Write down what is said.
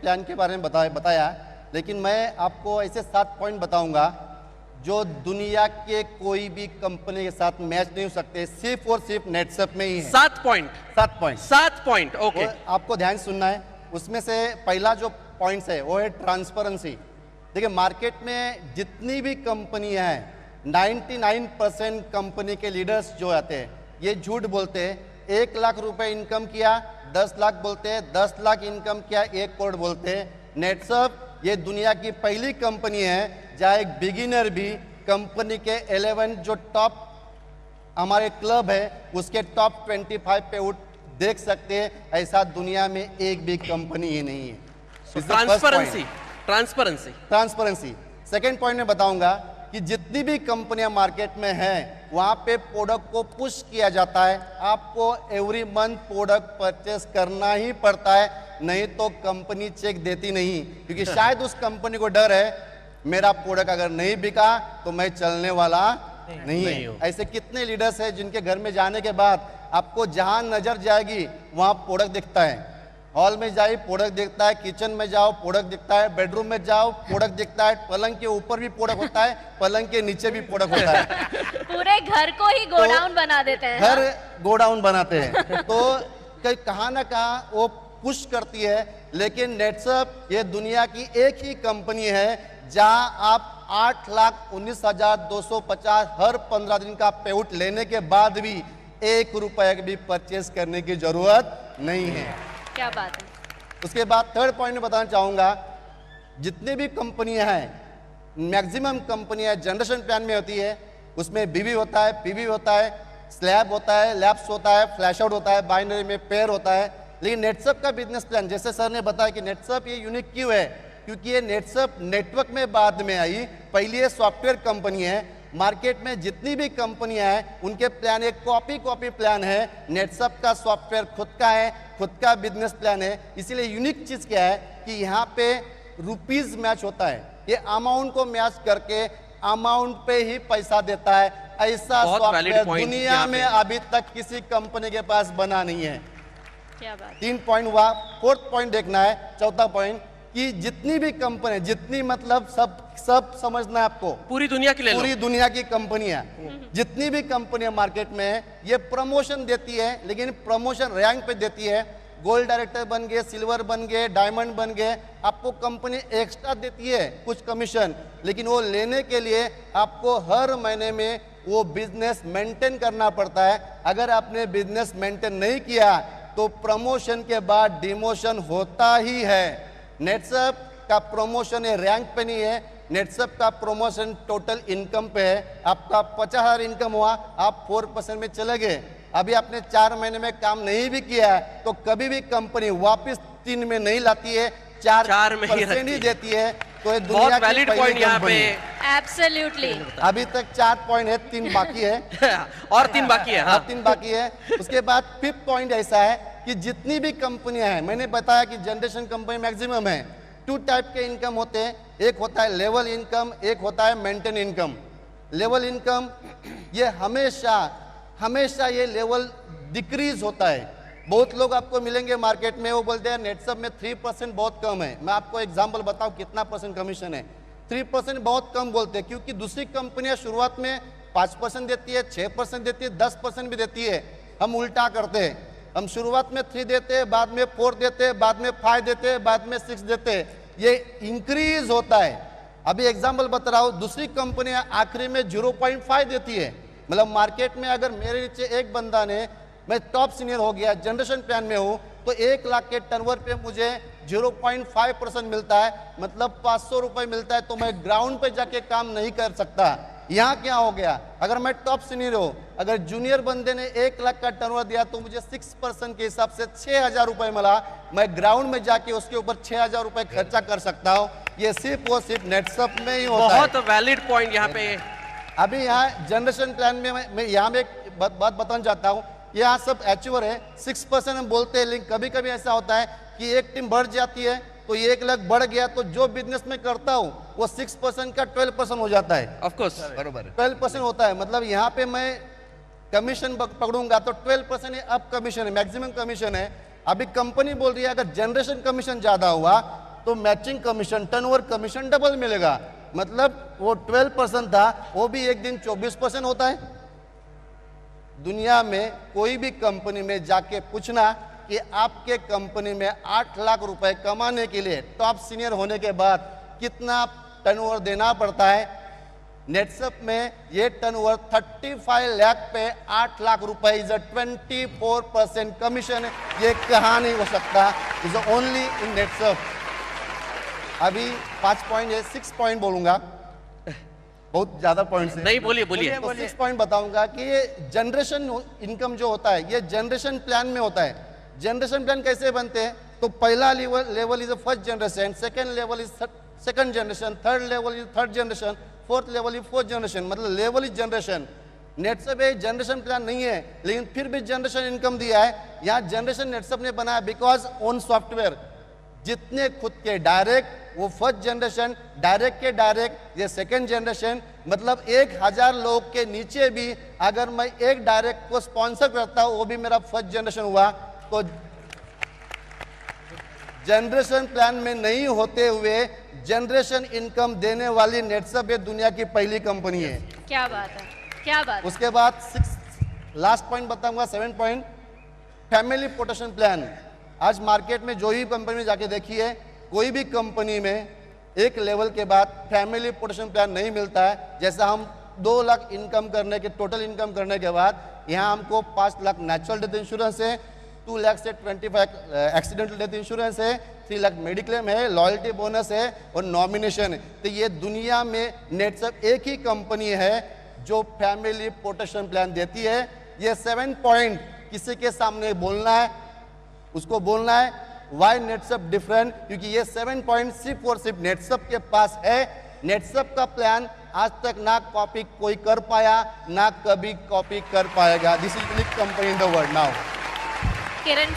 Plan के बारे में बताया, लेकिन मैं आपको ऐसे 7 पॉइंट बताऊंगा जो दुनिया के कोई भी कंपनी के साथ मैच नहीं हो सकते, सिर्फ और सिर्फ नेटसप में ही है। 7 पॉइंट। 7 point, okay. आपको ध्यान सुनना है। उसमें से पहला जो पॉइंट है वो है ट्रांसपेरेंसी। देखिए, मार्केट में जितनी भी कंपनियां हैं, 99% कंपनी के लीडर्स जो आते हैं ये झूठ बोलते हैं। 1 लाख रुपए इनकम किया 10 लाख बोलते हैं, 10 लाख इनकम किया 1 करोड़ बोलते हैं। नेटसप ये दुनिया की पहली कंपनी है जहां एक बिगिनर भी कंपनी के 11 जो टॉप हमारे क्लब है उसके टॉप 25 पे उठ देख सकते हैं। ऐसा दुनिया में एक भी कंपनी ही नहीं है। ट्रांसपेरेंसी। सेकेंड पॉइंट में बताऊंगा कि जितनी भी कंपनियां मार्केट में हैं वहां पे प्रोडक्ट को पुश किया जाता है। आपको एवरी मंथ प्रोडक्ट परचेस करना ही पड़ता है, नहीं तो कंपनी चेक देती नहीं, क्योंकि शायद उस कंपनी को डर है मेरा प्रोडक्ट अगर नहीं बिका तो मैं चलने वाला नहीं है। ऐसे कितने लीडर्स हैं जिनके घर में जाने के बाद आपको जहां नजर जाएगी वहां प्रोडक्ट दिखता है। हॉल में जाइए प्रोडक्ट दिखता है, किचन में जाओ प्रोडक्ट दिखता है, बेडरूम में जाओ प्रोडक्ट दिखता है, पलंग के ऊपर भी प्रोडक्ट होता है, पलंग के नीचे भी प्रोडक्ट होता है। पूरे घर को ही गोडाउन बना देते हैं। घर गोडाउन बनाते हैं। तो कहाँ ना कहाँ वो पुश करती है। लेकिन नेटसप ये दुनिया की एक ही कंपनी है जहां आप 8,19,250 हर 15 दिन का पेआउट लेने के बाद भी 1 रुपए भी परचेस करने की जरूरत नहीं है। क्या बात है। उसके बाद थर्ड पॉइंट में बताना चाहूंगा, जितनी भी कंपनियां हैं, मैक्सिमम कंपनियां जनरेशन प्लान में होती है। उसमें बीवी होता है, पीवी होता है, स्लैब होता है, लैब्स होता है, फ्लैश आउट होता है, बाइनरी में पेयर होता है। लेकिन नेटसप का बिजनेस प्लान, जैसे सर ने बताया कि नेटसप ये यूनिक क्यों है, क्योंकि ये नेटसप नेटवर्क में बाद में आई, पहली ये सॉफ्टवेयर कंपनी है। मार्केट में जितनी भी कंपनियां हैं उनके प्लान एक कॉपी प्लान है। नेटसप का सॉफ्टवेयर खुद का है, खुद का बिजनेस प्लान है। इसीलिए यूनिक चीज क्या है कि यहाँ पे रुपीज मैच होता है, ये अमाउंट को मैच करके अमाउंट पे ही पैसा देता है। ऐसा सॉफ्टवेयर दुनिया में अभी तक किसी कंपनी के पास बना नहीं है। क्या बात। 3 पॉइंट हुआ। 4th पॉइंट देखना है, चौथा पॉइंट कि जितनी भी कंपनी, जितनी मतलब सब समझना है आपको, पूरी दुनिया के लिए, पूरी दुनिया की कंपनियां, जितनी भी कंपनियां मार्केट में है ये प्रमोशन देती है, लेकिन प्रमोशन रैंक पे देती है। गोल्ड डायरेक्टर बन गए, सिल्वर बन गए, डायमंड बन गए, आपको कंपनी एक्स्ट्रा देती है कुछ कमीशन, लेकिन वो लेने के लिए आपको हर महीने में वो बिजनेस मेंटेन करना पड़ता है। अगर आपने बिजनेस मेंटेन नहीं किया तो प्रमोशन के बाद डिमोशन होता ही है। नेटसप का प्रमोशन है रैंक पे नहीं है, नेटसप का प्रमोशन टोटल इनकम पे है। आपका 50,000 इनकम हुआ, आप 4% में चले गए, अभी आपने 4 महीने में काम नहीं भी किया है तो कभी भी कंपनी वापस 3 में नहीं लाती है, 4% ही देती है। तो ये दुनिया की वैलिड पॉइंट यहाँ पे। एब्सोल्युटली। अभी तक 4 पॉइंट है, 3 बाकी है। और 3 बाकी है। हाँ। 3 बाकी है। उसके बाद 5th पॉइंट ऐसा है कि जितनी भी कंपनियां हैं, मैंने बताया कि जनरेशन कंपनी मैक्सिमम है। 2 टाइप के इनकम होते हैं, एक होता है लेवल इनकम, एक होता है मेंटेन इनकम। लेवल इनकम ये हमेशा ये लेवल डिक्रीज होता है। बहुत लोग आपको मिलेंगे मार्केट में, वो बोलते हैं नेटसप में 3% बहुत कम है। मैं आपको एग्जांपल बताऊं कितना % कमीशन है। 3% बहुत कम बोलते हैं क्योंकि दूसरी कंपनियां शुरुआत में 5% देती है, 6% देती है, 10% भी देती है। हम उल्टा करते हैं, हम शुरुआत में 3 देते हैं, बाद में 4 देते हैं, बाद में 5 देते हैं, बाद में 6 देते हैं। ये इंक्रीज होता है। अभी एग्जांपल बता रहा हूं, दूसरी कंपनियां आखिरी में 0.5 देती है। मतलब मार्केट में अगर मेरे नीचे एक बंदा ने, मैं टॉप सीनियर हो गया, जनरेशन प्लान में हूं, तो 1 लाख के टर्नओवर पे मुझे 0.5% मिलता है, मतलब 500 रुपए मिलता है। तो मैं ग्राउंड पे जाके काम नहीं कर सकता। यहाँ क्या हो गया, अगर मैं टॉप सीनियर हूं, अगर जूनियर बंदे ने 1 लाख का टर्नओवर दिया तो मुझे 6% के हिसाब से 6,000 रुपए मिला। मैं ग्राउंड में जाके उसके ऊपर 6,000 रुपए खर्चा कर सकता हूँ। ये सिर्फ और सिर्फ नेटसप में ही होता है। बहुत वैलिड पॉइंट यहाँ पे। अभी यहाँ जनरेशन प्लान में मैं यहाँ में एक बात बताना चाहता हूँ। यहाँ सब अचीवर है, 6% हम बोलते हैं, लेकिन कभी कभी ऐसा होता है कि एक टीम बढ़ जाती है तो 1 लाख बढ़ गया तो जो बिजनेस में करता हूँ वो 6% का 12% हो जाता है। ऑफ कोर्स बरोबर 12% होता है। मतलब यहाँ पे मैं कमीशन पकड़ूंगा तो 12% अब कमीशन है, मैक्सिमम कमीशन है। अभी कंपनी बोल रही है अगर जनरेशन कमीशन ज्यादा हुआ तो matching commission, turnover commission double मिलेगा। मतलब वो 12% था, वो भी एक दिन 24% होता है। दुनिया में कोई भी कंपनी में जाके पूछना कि आपके कंपनी में 8 लाख रुपए कमाने के लिए टॉप सीनियर होने के बाद कितना टर्नओवर देना पड़ता है। नेटसप में ये टर्नओवर 35 लाख पे 8 लाख रुपए इज अ 24% कमीशन। ये कहाँ नहीं हो सकता, इज ओनली इन नेटसप। अभी 5 पॉइंट है, 6 पॉइंट बोलूंगा, बहुत ज्यादा पॉइंट्स है। नहीं, बोलिए बोलिए। तो 6 पॉइंट बताऊंगा कि ये जनरेशन इनकम जो होता है ये जनरेशन प्लान में होता है। जनरेशन प्लान कैसे बनते हैं? तो पहला level is first generation, second level is second generation, third level is third generation, fourth level is fourth generation. मतलब लेवल इज जनरेशन। नेटसप एक जनरेशन प्लान नहीं है, लेकिन फिर भी जनरेशन इनकम दिया है। यहाँ जनरेशन नेटसप ने बनाया बिकॉज ओन सॉफ्टवेयर। जितने खुद के डायरेक्ट, वो फर्स्ट जनरेशन, डायरेक्ट के डायरेक्ट, ये सेकंड जनरेशन। मतलब 1000 लोग के नीचे भी अगर मैं एक डायरेक्ट को स्पॉन्सर करता हूं, वो भी मेरा फर्स्ट जनरेशन हुआ। तो जनरेशन प्लान में नहीं होते हुए जनरेशन इनकम देने वाली नेटसप ये दुनिया की पहली कंपनी है। क्या बात है, क्या बात है। उसके बाद 6 लास्ट पॉइंट बताऊंगा, 7 पॉइंट, फैमिली प्रोटेक्शन प्लान। आज मार्केट में जो ही कंपनी में जाके देखिए, कोई भी कंपनी में एक लेवल के बाद फैमिली प्रोटेक्शन प्लान नहीं मिलता है। जैसा हम 2 लाख इनकम करने के, टोटल इनकम करने के बाद यहाँ हमको 5 लाख नेचुरल डेथ इंश्योरेंस है, 2 लाख से 25 एक्सीडेंटल डेथ इंश्योरेंस है, 3 लाख मेडिक्लेम है, लॉयल्टी बोनस है और नॉमिनेशन है। तो ये दुनिया में नेटसप एक ही कंपनी है जो फैमिली प्रोटेक्शन प्लान देती है। ये 7 पॉइंट किसी के सामने बोलना है, उसको बोलना है वाई नेटसप डिफरेंट, क्योंकि ये 7 पॉइंट सिर्फ और सिर्फ नेटसप के पास है। नेटसप का प्लान आज तक ना कॉपी कोई कर पाया, ना कभी कॉपी कर पाएगा। This is unique company in the world now. Kiran